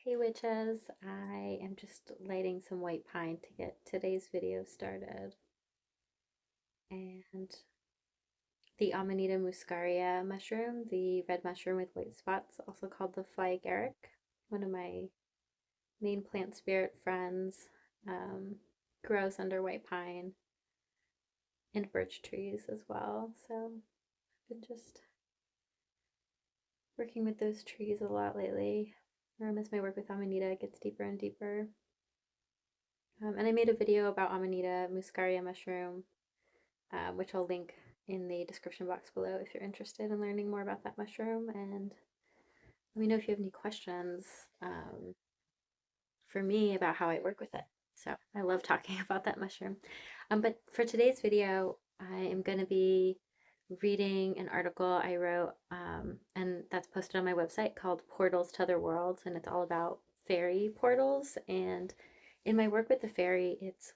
Hey witches, I am just lighting some white pine to get today's video started. And the Amanita muscaria mushroom, the red mushroom with white spots, also called the Faerie, one of my main plant spirit friends, um, grows under white pine and birch trees as well. So I've been just working with those trees a lot lately. As my work with Amanita gets deeper and deeper. And I made a video about Amanita muscaria mushroom, which I'll link in the description box below if you're interested in learning more about that mushroom. And let me know if you have any questions for me about how I work with it. So I love talking about that mushroom. But for today's video, I am going to be reading an article I wrote, and that's posted on my website called Portals to Other Worlds, and it's all about fairy portals. And in my work with the fairy, it's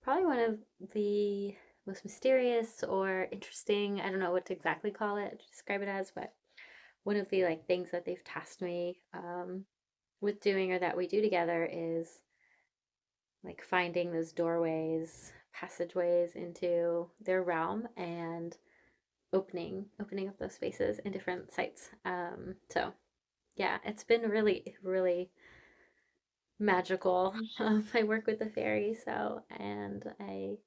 probably one of the most mysterious or interesting, I don't know what to exactly call it, describe it as, but one of the things that they've tasked me with doing or that we do together is like finding those doorways, passageways into their realm and opening up those spaces in different sites. So yeah, it's been really magical. I work with the fairy, and I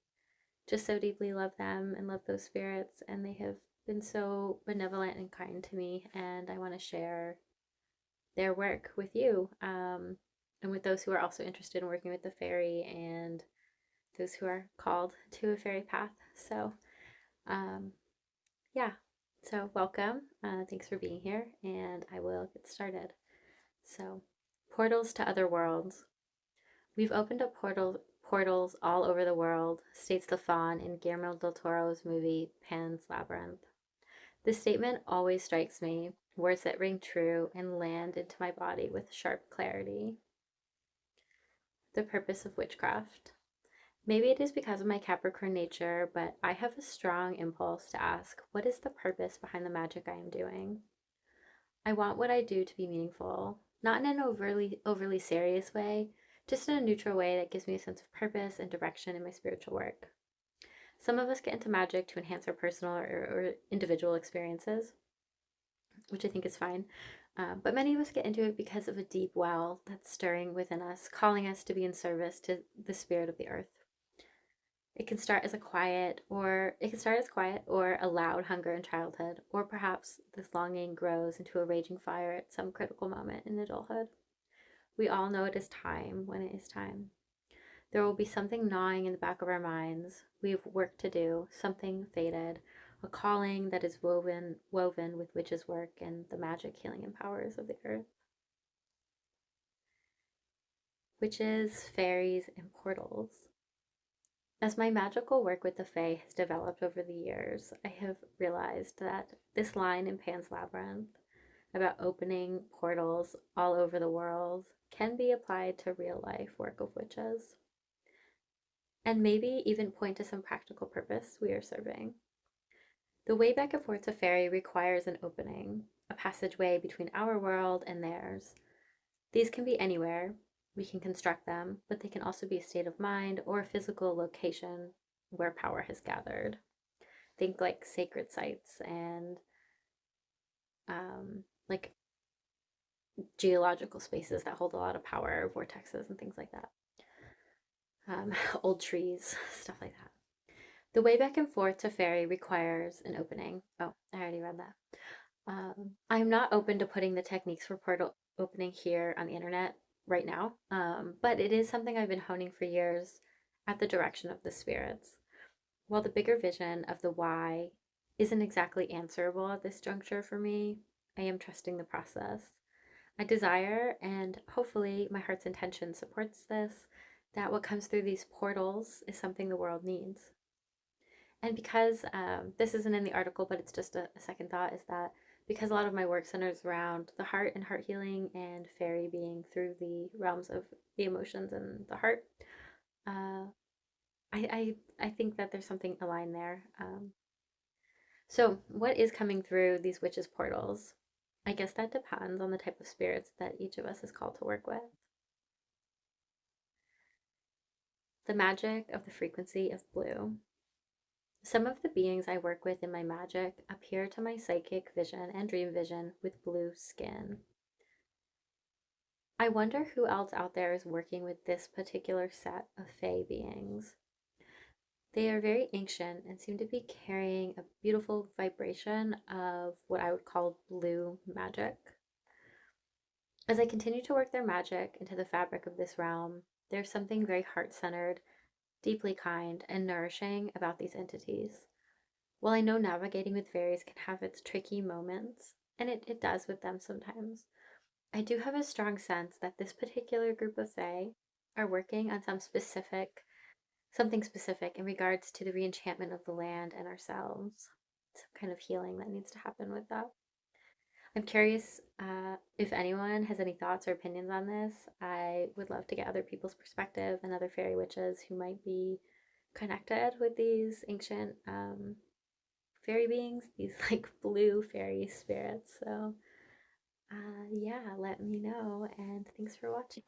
just so deeply love them and love those spirits, and they have been so benevolent and kind to me, and I want to share their work with you, and with those who are also interested in working with the fairy and those who are called to a fairy path. So, um, yeah, so welcome. Thanks for being here, and I will get started. So, portals to other worlds. We've opened up portals all over the world, states the faun in Guillermo del Toro's movie Pan's Labyrinth. This statement always strikes me, words that ring true and land into my body with sharp clarity. The purpose of witchcraft. Maybe it is because of my Capricorn nature, but I have a strong impulse to ask, what is the purpose behind the magic I am doing? I want what I do to be meaningful, not in an overly serious way, just in a neutral way that gives me a sense of purpose and direction in my spiritual work. Some of us get into magic to enhance our personal or individual experiences, which I think is fine. But many of us get into it because of a deep well that's stirring within us, calling us to be in service to the spirit of the earth. It can start as quiet or a loud hunger in childhood, or perhaps this longing grows into a raging fire at some critical moment in adulthood. We all know it is time when it is time. There will be something gnawing in the back of our minds. We have work to do, something fated, a calling that is woven with witches' work and the magic healing and powers of the earth. Witches, fairies, and portals. As my magical work with the Fae has developed over the years, I have realized that this line in Pan's Labyrinth about opening portals all over the world can be applied to real life work of witches, and maybe even point to some practical purpose we are serving. The way back and forth to Faerie requires an opening, a passageway between our world and theirs. These can be anywhere, we can construct them, but they can also be a state of mind or a physical location where power has gathered. Think like sacred sites and like geological spaces that hold a lot of power, vortexes and things like that. Old trees, stuff like that. The way back and forth to Faerie requires an opening. Oh, I already read that. I'm not open to putting the techniques for portal opening here on the internet right now, but it is something I've been honing for years at the direction of the spirits. While the bigger vision of the why isn't exactly answerable at this juncture for me, I am trusting the process. I desire, and hopefully my heart's intention supports this, that what comes through these portals is something the world needs. And because this isn't in the article, but it's just a second thought, is that because a lot of my work centers around the heart and heart healing and fairy being through the realms of the emotions and the heart, uh, I think that there's something aligned there. So what is coming through these witches' portals? I guess that depends on the type of spirits that each of us is called to work with. The magic of the frequency of blue. Some of the beings I work with in my magic appear to my psychic vision and dream vision with blue skin. I wonder who else out there is working with this particular set of Fae beings. They are very ancient and seem to be carrying a beautiful vibration of what I would call blue magic. As I continue to work their magic into the fabric of this realm, there's something very heart centered, deeply kind, and nourishing about these entities. While I know navigating with fairies can have its tricky moments, and it does with them sometimes, I do have a strong sense that this particular group of Fae are working on something specific in regards to the reenchantment of the land and ourselves. Some kind of healing that needs to happen with that. I'm curious if anyone has any thoughts or opinions on this. I would love to get other people's perspective and other fairy witches who might be connected with these ancient fairy beings, these like blue fairy spirits. So, yeah, let me know. And thanks for watching.